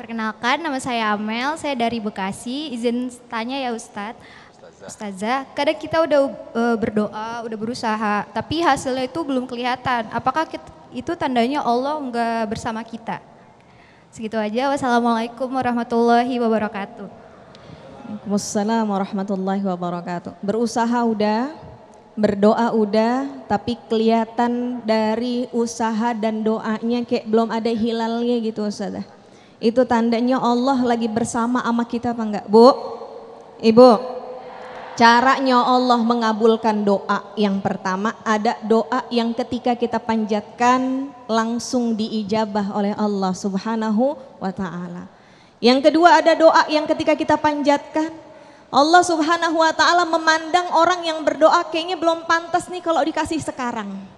Perkenalkan, nama saya Amel, saya dari Bekasi. Izin tanya ya Ustadz. Ustazah, kadang kita udah berdoa, udah berusaha, tapi hasilnya itu belum kelihatan. Apakah itu tandanya Allah enggak bersama kita? Segitu aja. Wassalamualaikum warahmatullahi wabarakatuh. Waalaikumsalam warahmatullahi wabarakatuh. Berusaha udah, berdoa udah, tapi kelihatan dari usaha dan doanya kayak belum ada hilalnya gitu Ustazah. Itu tandanya Allah lagi bersama sama kita apa enggak? Bu? Ibu? Caranya Allah mengabulkan doa yang pertama, ada doa yang ketika kita panjatkan langsung diijabah oleh Allah Subhanahu wa ta'ala. Yang kedua, ada doa yang ketika kita panjatkan Allah Subhanahu wa ta'ala memandang orang yang berdoa kayaknya belum pantas nih kalau dikasih sekarang.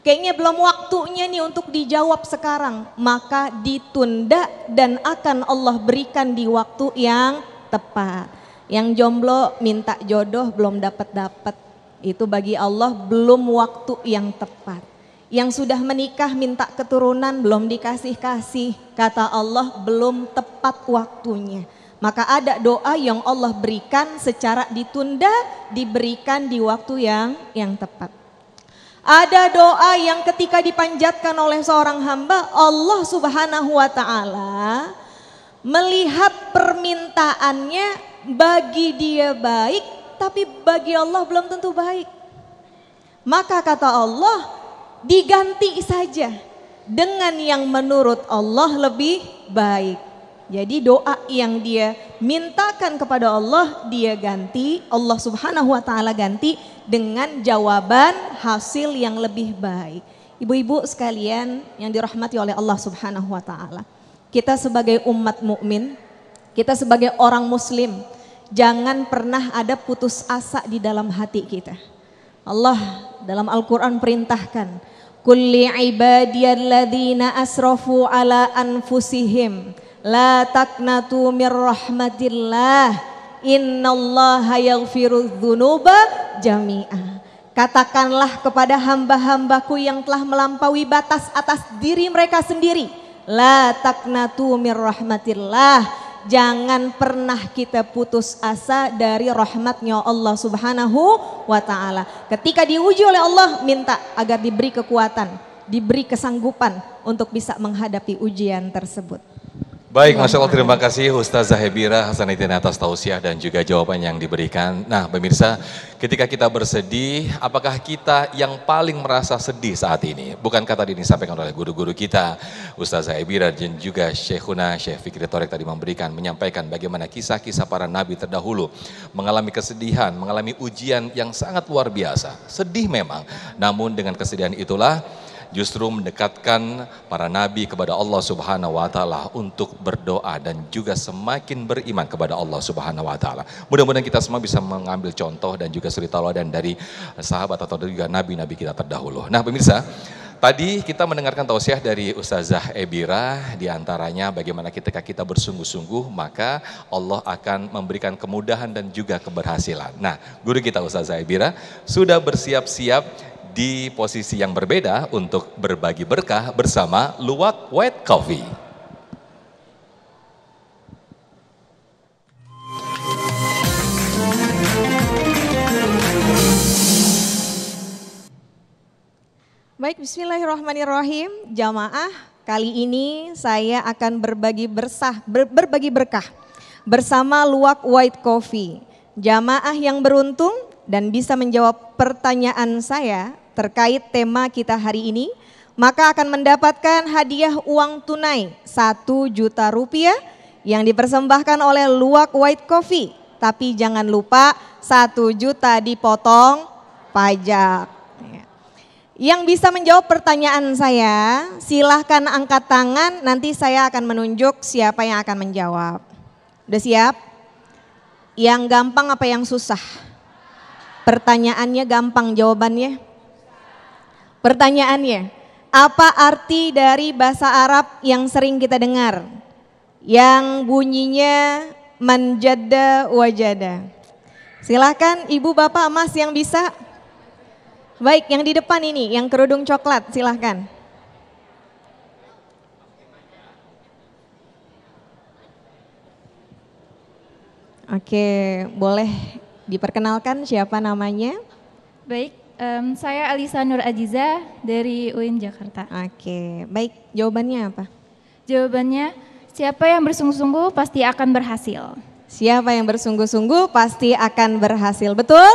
Kayaknya belum waktunya nih untuk dijawab sekarang, maka ditunda dan akan Allah berikan di waktu yang tepat. Yang jomblo minta jodoh belum dapat, itu bagi Allah belum waktu yang tepat. Yang sudah menikah minta keturunan belum dikasih-kasih, kata Allah belum tepat waktunya. Maka ada doa yang Allah berikan secara ditunda, diberikan di waktu yang tepat. Ada doa yang ketika dipanjatkan oleh seorang hamba, Allah Subhanahu wa ta'ala melihat permintaannya, bagi dia baik, tapi bagi Allah belum tentu baik. Maka kata Allah, diganti saja dengan yang menurut Allah lebih baik. Jadi doa yang dia mintakan kepada Allah, dia ganti, Allah Subhanahu wa ta'ala ganti dengan jawaban hasil yang lebih baik. Ibu-ibu sekalian yang dirahmati oleh Allah Subhanahu wa ta'ala, kita sebagai umat mukmin, kita sebagai orang muslim, jangan pernah ada putus asa di dalam hati kita. Allah dalam Al-Quran perintahkan, kulli ibadiyalladzina asrafu ala anfusihim la taqnatu mir rahmatillah innallaha yaghfirudz dzunuba jami'a. Katakanlah kepada hamba-hambaku yang telah melampaui batas atas diri mereka sendiri, la taqnatu mir rahmatillah. Jangan pernah kita putus asa dari rahmatnya Allah Subhanahu wa ta'ala. Ketika diuji oleh Allah, minta agar diberi kekuatan, diberi kesanggupan untuk bisa menghadapi ujian tersebut. Baik, Masya Allah, terima kasih Ustazah Hebira Hasanatin atas tausiah dan juga jawaban yang diberikan. Nah pemirsa, ketika kita bersedih, apakah kita yang paling merasa sedih saat ini? Bukankah tadi disampaikan oleh guru-guru kita, Ustazah Hebira dan juga Syekhuna Syekh Fikri Thoriq tadi menyampaikan bagaimana kisah-kisah para nabi terdahulu mengalami kesedihan, mengalami ujian yang sangat luar biasa. Sedih memang, namun dengan kesedihan itulah justru mendekatkan para nabi kepada Allah Subhanahu wa ta'ala untuk berdoa dan juga semakin beriman kepada Allah Subhanahu wa ta'ala. Mudah-mudahan kita semua bisa mengambil contoh dan juga suri tauladan dari sahabat atau juga nabi-nabi kita terdahulu. Nah pemirsa, tadi kita mendengarkan tausiah dari Ustazah Ebira, diantaranya bagaimana ketika kita bersungguh-sungguh maka Allah akan memberikan kemudahan dan juga keberhasilan. Nah guru kita Ustazah Ebira sudah bersiap-siap di posisi yang berbeda untuk berbagi berkah bersama Luwak White Coffee. Baik, bismillahirrahmanirrahim. Jamaah, kali ini saya akan berbagi berkah bersama Luwak White Coffee. Jamaah yang beruntung dan bisa menjawab pertanyaan saya terkait tema kita hari ini, maka akan mendapatkan hadiah uang tunai 1 juta rupiah yang dipersembahkan oleh Luwak White Coffee. Tapi jangan lupa 1 juta dipotong pajak. Yang bisa menjawab pertanyaan saya, silahkan angkat tangan, nanti saya akan menunjuk siapa yang akan menjawab. Udah siap? Yang gampang apa yang susah? Pertanyaannya gampang, jawabannya? Pertanyaannya, apa arti dari bahasa Arab yang sering kita dengar? Yang bunyinya manjada wajada. Silakan ibu bapak mas yang bisa. Baik, yang di depan ini, yang kerudung coklat, silakan. Oke, boleh diperkenalkan siapa namanya? Baik, saya Alisa Nur Ajiza dari UIN Jakarta. Oke, baik. Jawabannya apa? Jawabannya, siapa yang bersungguh-sungguh pasti akan berhasil. Siapa yang bersungguh-sungguh pasti akan berhasil. Betul?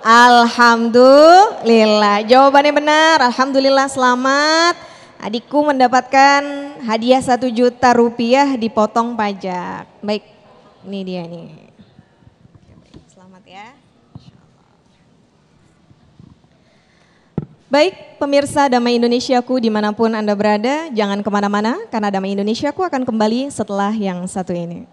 Alhamdulillah. Jawabannya benar. Alhamdulillah, selamat. Adikku mendapatkan hadiah 1 juta rupiah dipotong pajak. Baik, ini dia nih. Selamat ya. Baik, pemirsa Damai Indonesiaku dimanapun Anda berada, jangan kemana-mana karena Damai Indonesiaku akan kembali setelah yang satu ini.